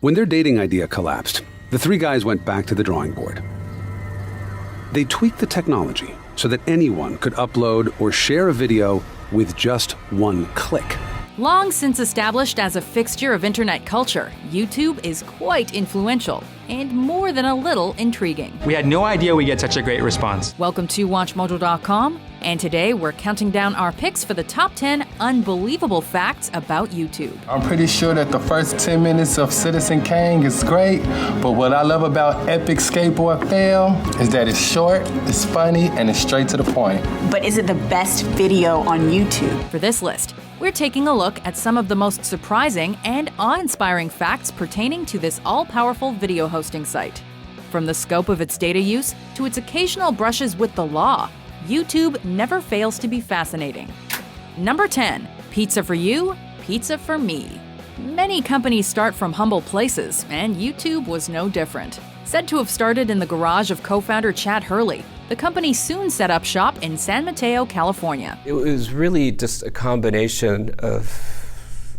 When their dating idea collapsed, the three guys went back to the drawing board. They tweaked the technology so that anyone could upload or share a video with just one click. Long since established as a fixture of internet culture, YouTube is quite influential and more than a little intriguing. We had no idea we'd get such a great response. Welcome to WatchMojo.com, and today we're counting down our picks for the top 10 unbelievable facts about YouTube. I'm pretty sure that the first 10 minutes of Citizen Kane is great, but what I love about Epic Skateboard Fail is that it's short, it's funny, and it's straight to the point. But is it the best video on YouTube? For this list, we're taking a look at some of the most surprising and awe-inspiring facts pertaining to this all-powerful video hosting site. From the scope of its data use to its occasional brushes with the law, YouTube never fails to be fascinating. Number 10. Pizza for you, pizza for me. Many companies start from humble places, and YouTube was no different. Said to have started in the garage of co-founder Chad Hurley, the company soon set up shop in San Mateo, California. It was really just a combination of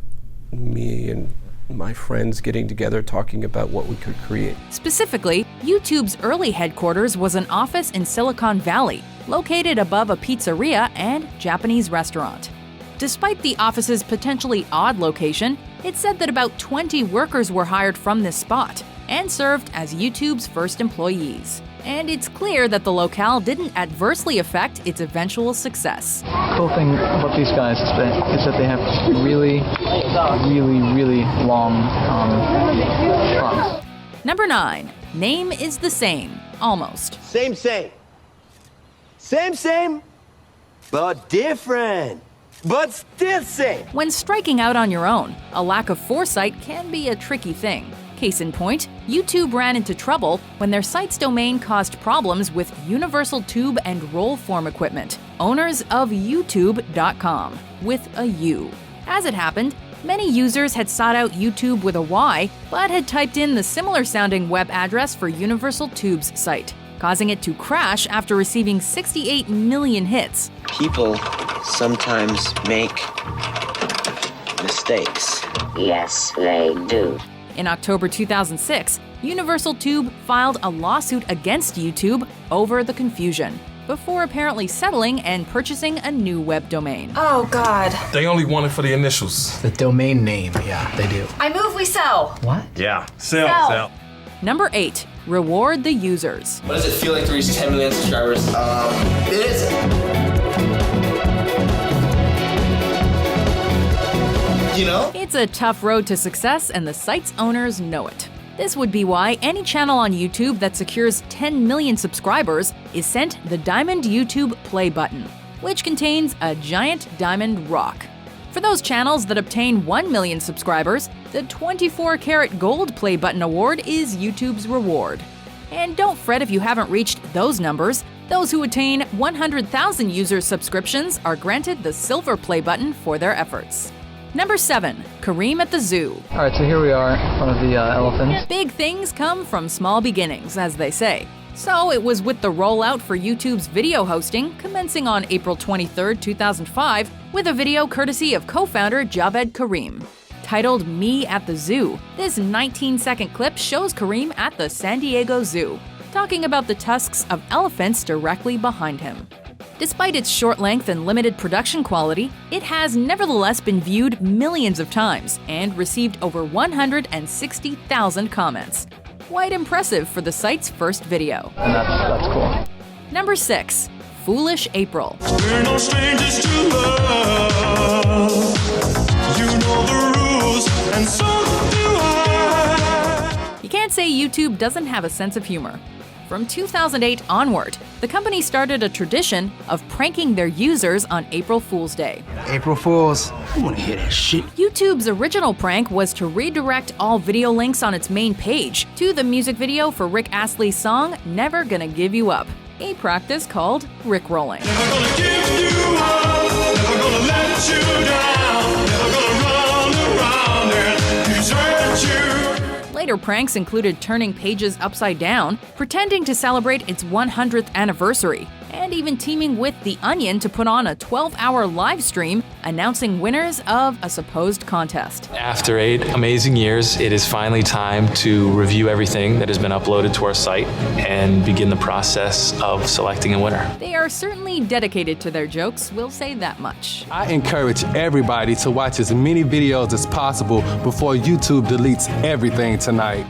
me and my friends getting together, talking about what we could create. Specifically, YouTube's early headquarters was an office in Silicon Valley, located above a pizzeria and Japanese restaurant. Despite the office's potentially odd location, it's said that about 20 workers were hired from this spot and served as YouTube's first employees. And it's clear that the locale didn't adversely affect its eventual success. Cool thing about these guys is that they have really long trunks. Number 9. Name is the same, almost. Same, but different. But still same. When striking out on your own, a lack of foresight can be a tricky thing. Case in point, YouTube ran into trouble when their site's domain caused problems with Universal Tube and Roll Form Equipment, owners of YouTube.com, with a U. As it happened, many users had sought out YouTube with a Y, but had typed in the similar-sounding web address for Universal Tube's site, causing it to crash after receiving 68 million hits. People sometimes make mistakes. Yes, they do. In October 2006, Universal Tube filed a lawsuit against YouTube over the confusion, before apparently settling and purchasing a new web domain. Oh, God. They only want it for the initials. The domain name, yeah, they do. I move, we sell. What? Yeah, sell. Number 8. Reward the users. What does it feel like to reach 10 million subscribers? It is. You know? It's a tough road to success, and the site's owners know it. This would be why any channel on YouTube that secures 10 million subscribers is sent the Diamond YouTube Play button, which contains a giant diamond rock. For those channels that obtain 1 million subscribers, the 24-karat gold Play button award is YouTube's reward. And don't fret if you haven't reached those numbers. Those who attain 100,000 user subscriptions are granted the silver Play button for their efforts. Number 7. Kareem at the zoo. All right, so here we are in front of the elephants. Big things come from small beginnings, as they say. So it was with the rollout for YouTube's video hosting, commencing on April 23, 2005, with a video courtesy of co-founder Javed Kareem. Titled Me at the Zoo, this 19-second clip shows Kareem at the San Diego Zoo, talking about the tusks of elephants directly behind him. Despite its short length and limited production quality, it has nevertheless been viewed millions of times and received over 160,000 comments. Quite impressive for the site's first video. And that's cool. Number 6. Foolish April. We're no strangers to love. You know the rules, and so do I. You can't say YouTube doesn't have a sense of humor. From 2008 onward, the company started a tradition of pranking their users on April Fool's Day. April Fools. I want to hear that shit. YouTube's original prank was to redirect all video links on its main page to the music video for Rick Astley's song Never Gonna Give You Up, a practice called Rickrolling. Never gonna give you up, never gonna let you down, never gonna run around and desert you. Later pranks included turning pages upside down, pretending to celebrate its 100th anniversary, and and even teaming with The Onion to put on a 12-hour live stream announcing winners of a supposed contest. After 8 amazing years, it is finally time to review everything that has been uploaded to our site and begin the process of selecting a winner. They are certainly dedicated to their jokes, we'll say that much. I encourage everybody to watch as many videos as possible before YouTube deletes everything tonight.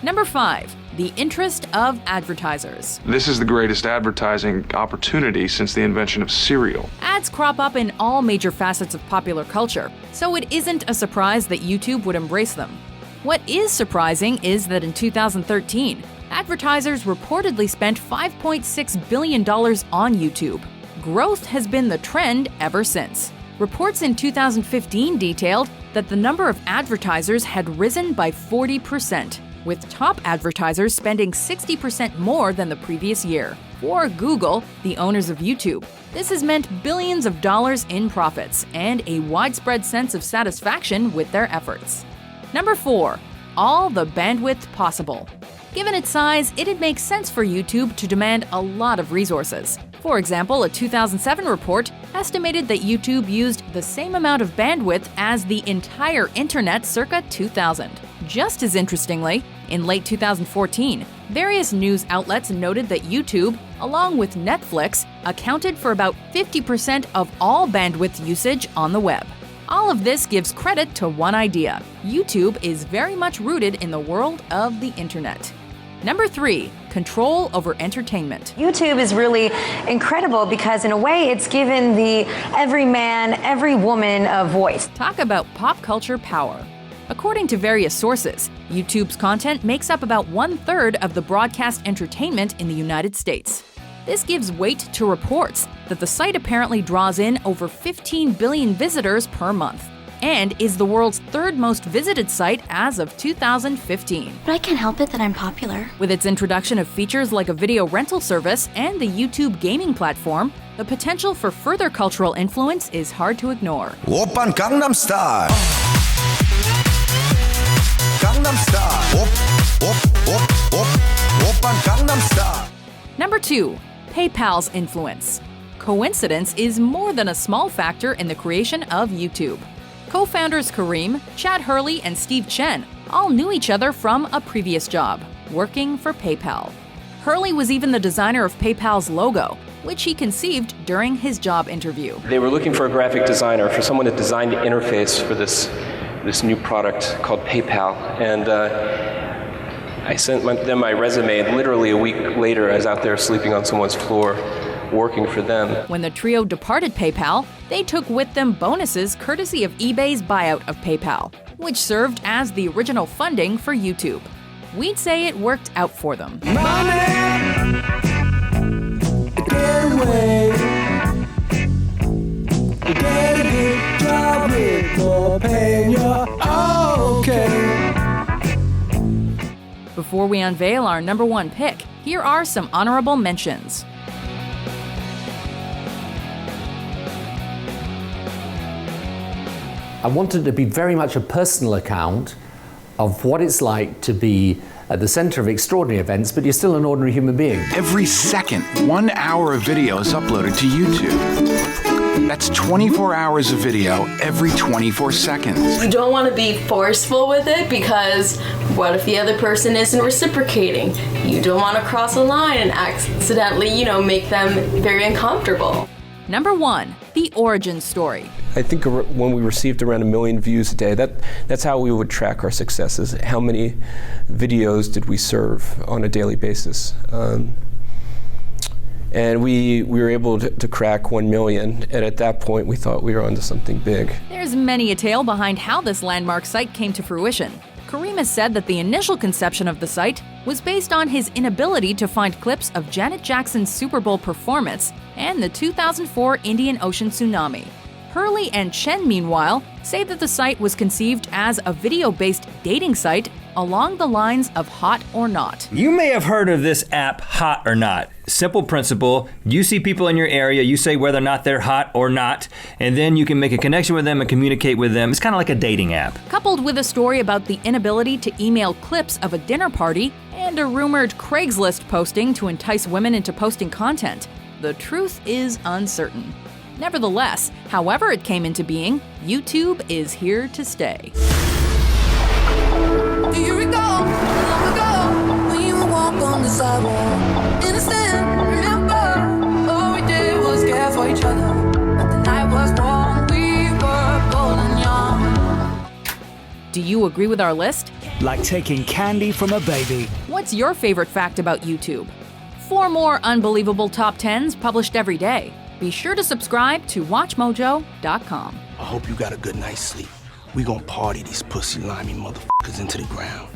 Number 5. The interest of advertisers. This is the greatest advertising opportunity since the invention of cereal. Ads crop up in all major facets of popular culture, so it isn't a surprise that YouTube would embrace them. What is surprising is that in 2013, advertisers reportedly spent $5.6 billion on YouTube. Growth has been the trend ever since. Reports in 2015 detailed that the number of advertisers had risen by 40%. With top advertisers spending 60% more than the previous year. For Google, the owners of YouTube, this has meant billions of dollars in profits and a widespread sense of satisfaction with their efforts. Number 4. All the bandwidth possible. Given its size, it'd make sense for YouTube to demand a lot of resources. For example, a 2007 report estimated that YouTube used the same amount of bandwidth as the entire internet circa 2000. Just as interestingly, in late 2014, various news outlets noted that YouTube, along with Netflix, accounted for about 50% of all bandwidth usage on the web. All of this gives credit to one idea: YouTube is very much rooted in the world of the internet. Number 3. Control over entertainment. YouTube is really incredible because in a way it's given the every man, every woman a voice. Talk about pop culture power. According to various sources, YouTube's content makes up about 1/3 of the broadcast entertainment in the United States. This gives weight to reports that the site apparently draws in over 15 billion visitors per month and is the world's 3rd most visited site as of 2015. But I can't help it that I'm popular. With its introduction of features like a video rental service and the YouTube gaming platform, the potential for further cultural influence is hard to ignore. Oppan Gangnam Style. Gangnam Style. Oppan Gangnam Style. Number 2. PayPal's influence. Coincidence is more than a small factor in the creation of YouTube. Co-founders Kareem, Chad Hurley, and Steve Chen all knew each other from a previous job, working for PayPal. Hurley was even the designer of PayPal's logo, which he conceived during his job interview. They were looking for a graphic designer, for someone to design the interface for this new product called PayPal. And I sent them my resume, and literally a week later I was out there sleeping on someone's floor working for them. When the trio departed PayPal, they took with them bonuses courtesy of eBay's buyout of PayPal, which served as the original funding for YouTube. We'd say it worked out for them. Before we unveil our number 1 pick, here are some honorable mentions. I wanted it to be very much a personal account of what it's like to be at the center of extraordinary events, but you're still an ordinary human being. Every second, 1 hour of video is uploaded to YouTube. That's 24 hours of video every 24 seconds. You don't want to be forceful with it because what if the other person isn't reciprocating? You don't want to cross a line and accidentally, make them very uncomfortable. Number 1, the origin story. I think when we received around 1 million views a day, that's how we would track our successes. How many videos did we serve on a daily basis? And we were able to crack 1 million, and at that point we thought we were onto something big. There's many a tale behind how this landmark site came to fruition. Kareem has said that the initial conception of the site was based on his inability to find clips of Janet Jackson's Super Bowl performance and the 2004 Indian Ocean tsunami. Hurley and Chen, meanwhile, say that the site was conceived as a video-based dating site along the lines of Hot or Not. You may have heard of this app, Hot or Not. Simple principle, you see people in your area, you say whether or not they're hot or not, and then you can make a connection with them and communicate with them. It's kind of like a dating app. Coupled with a story about the inability to email clips of a dinner party and a rumored Craigslist posting to entice women into posting content, the truth is uncertain. Nevertheless, however it came into being, YouTube is here to stay. Do you recall long ago when you would walk on the sidewalk? Innocent, remember? All we did was care for each other. But the night was warm, we were bold and young. Do you agree with our list? Like taking candy from a baby. What's your favorite fact about YouTube? For more unbelievable top 10s published every day, be sure to subscribe to WatchMojo.com. I hope you got a good night's sleep. We gonna party these pussy limey motherfuckers into the ground.